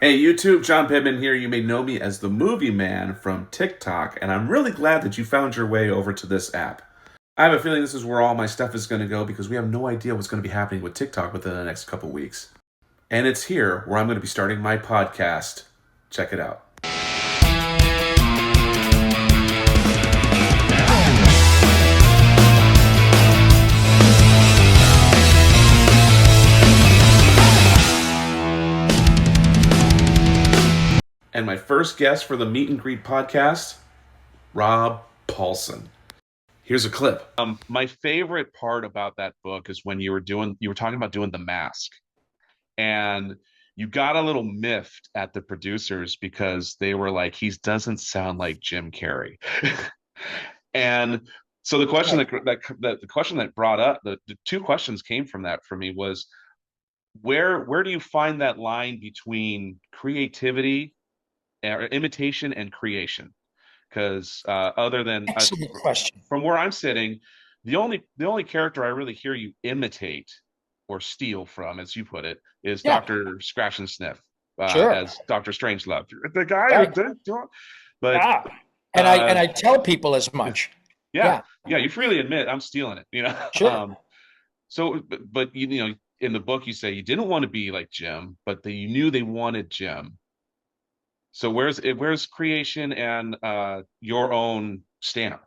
Hey YouTube, John Pittman here. You may know me as the Movie Man from TikTok, and I'm really glad that you found your way over to this app. I have a feeling this is where all my stuff is going to go because we have no idea what's going to be happening with TikTok within the next couple weeks. And it's here where I'm going to be starting my podcast. Check it out. And my first guest for the Meet and Greet podcast, Rob Paulson. Here's a clip. My favorite part about that book is when you were talking about doing the mask, and you got a little miffed at the producers because they were like, he doesn't sound like Jim Carrey. And so the question that brought up the two questions came from that for me was where do you find that line between creativity or imitation and creation? Because other than Excellent question. from where I'm sitting, the only character I really hear you imitate or steal from, as you put it, is Yeah, Doctor Scratch and Sniff sure. as Doctor Strangelove, the guy who Right. did. But Ah. And I uh, and I tell people as much. yeah, Yeah, yeah, you freely admit I'm stealing it. sure. So, but in the book you say you didn't want to be like Jim, but that you knew they wanted Jim. So where's creation and your own stamp?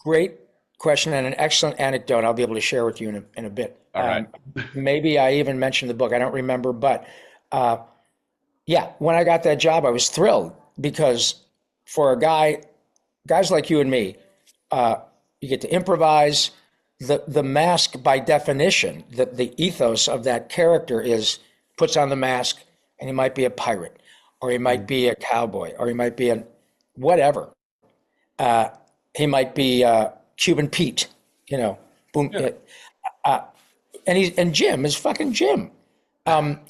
Great question and an excellent anecdote I'll be able to share with you in a bit. All right. Maybe I even mentioned the book. I don't remember, but uh, yeah, when I got that job, I was thrilled because for guys like you and me, uh, you get to improvise. The mask, by definition, the ethos of that character is puts on the mask, and he might be a pirate, or he might Mhm. be a cowboy, or he might be a whatever. Uh, he might be Cuban Pete, you know. Boom. Yeah. And Jim is fucking Jim. Um,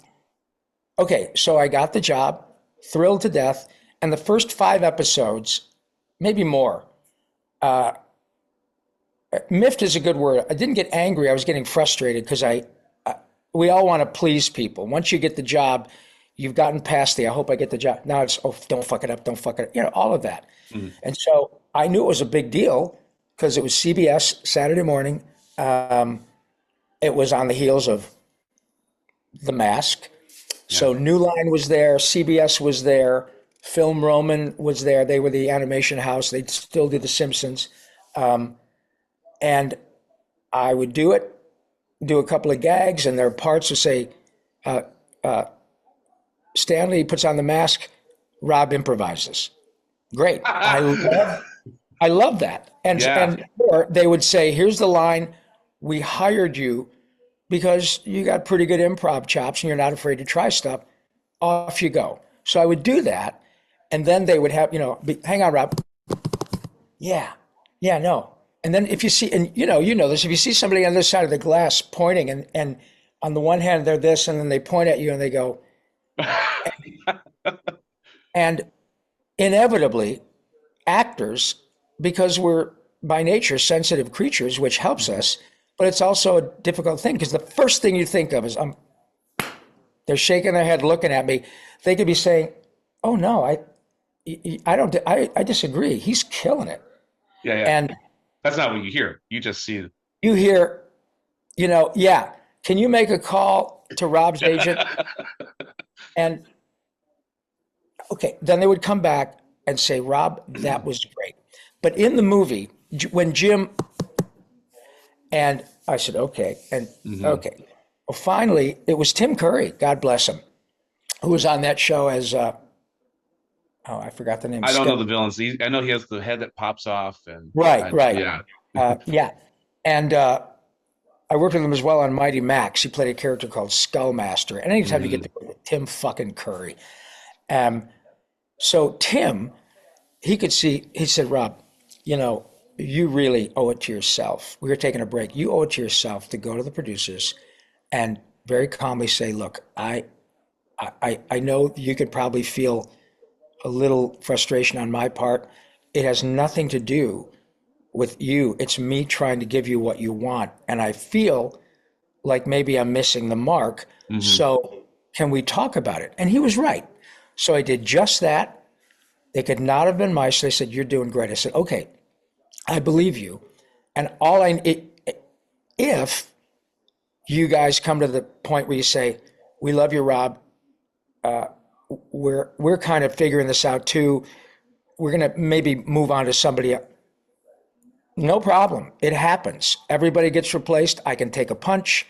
okay, so I got the job, thrilled to death, and the first 5 episodes, maybe more. Uh, Miffed is a good word. I didn't get angry. I was getting frustrated because we all want to please people. Once you get the job, you've gotten past the I hope I get the job. Now it's oh don't fuck it up, don't fuck it up. All of that. Mhm. And so I knew it was a big deal because it was CBS Saturday morning. It was on the heels of The Mask. Yeah. So New Line was there, CBS was there, Film Roman was there. They were the animation house. They still do The Simpsons. And I would do a couple of gags, and there are parts to say, Stanley puts on the mask, Rob improvises. Great. I love that. Yeah. Or they would say, here's the line, we hired you because you got pretty good improv chops and you're not afraid to try stuff. Off you go. So I would do that. And then they would have, hang on, Rob. Yeah. Yeah, no. And then if you see, and you know this, if you see somebody on this side of the glass pointing and on the one hand they're this, and then they point at you and they go, and inevitably actors, because we're by nature sensitive creatures, which helps us, but it's also a difficult thing because the first thing you think of is, they're shaking their head looking at me. They could be saying, oh no, I don't, I disagree. He's killing it. Yeah, yeah. And That's not what you hear. You just see it. you hear, yeah, can you make a call to Rob's agent? And okay, then they would come back and say, Rob, that was great. But in the movie, when Jim, and I said, okay, and Hmm. okay. Well, finally, it was Tim Curry, God bless him, who was on that show as, oh, I forgot the name. I don't know the villains. I know he has the head that pops off, and Right, right. yeah. Yeah. And I worked with him as well on Mighty Max. He played a character called Skullmaster. And anytime you get Hmm. to Tim fucking Curry. Um, so Tim, he could see, he said, Rob, you really owe it to yourself. We were taking a break. You owe it to yourself to go to the producers and very calmly say, look, I know you could probably feel a little frustration on my part. It has nothing to do with you. It's me trying to give you what you want. And I feel like maybe I'm missing the mark. Hmm. So can we talk about it? And he was right. So I did just that. They could not have been mice. They said, "You're doing great." I said, "Okay, I believe you." And if you guys come to the point where you say, "We love you, Rob. We're kind of figuring this out too. We're going to maybe move on to somebody else." No problem. It happens. Everybody gets replaced. I can take a punch.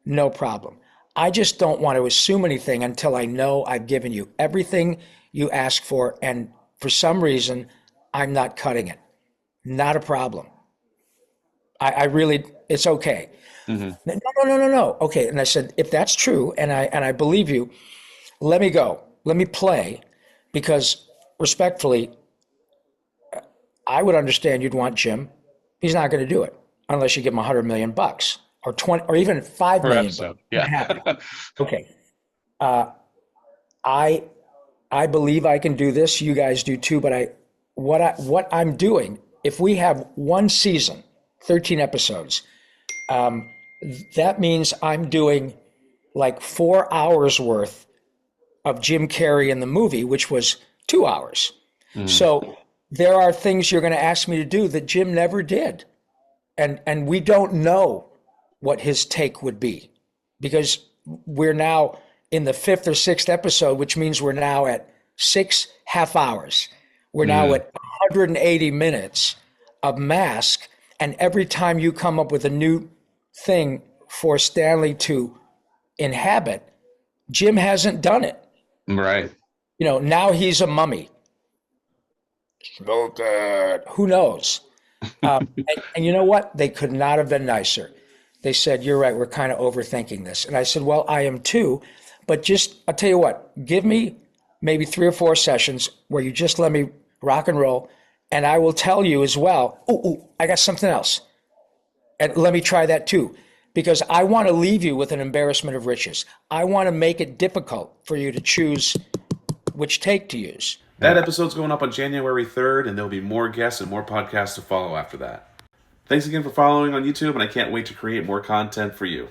No problem. I just don't want to assume anything until I know I've given you everything you ask for. And for some reason, I'm not cutting it. Not a problem. I really, it's okay. Hmm. No. Okay. And I said, if that's true, and I believe you, let me go. Let me play, because respectfully, I would understand you'd want Jim. He's not going to do it unless you give him $100 million or 20 or even 5 million bucks. episode. Yeah. Happy. Okay. I I believe I can do this. You guys do too. But what I'm doing, if we have one season, 13 episodes, that means I'm doing like 4 hours worth of Jim Carrey in the movie, which was 2 hours. So there are things you're going to ask me to do that Jim never did. And we don't know what his take would be, because we're now in the 5th or 6th episode, which means we're now at 6 half hours. We're now at 180 minutes of Mask. And every time you come up with a new thing for Stanley to inhabit, Jim hasn't done it. Right. You know, now he's a mummy. Smoke it. Who knows? And you know what? They could not have been nicer. They said, "You're right. We're kind of overthinking this." And I said, "Well, I am too. But just, I'll tell you what, give me maybe 3 or 4 sessions where you just let me rock and roll. And I will tell you as well, oh, I got something else. And let me try that too. Because I want to leave you with an embarrassment of riches. I want to make it difficult for you to choose which take to use." That episode's going up on January 3rd, and there'll be more guests and more podcasts to follow after that. Thanks again for following on YouTube, and I can't wait to create more content for you.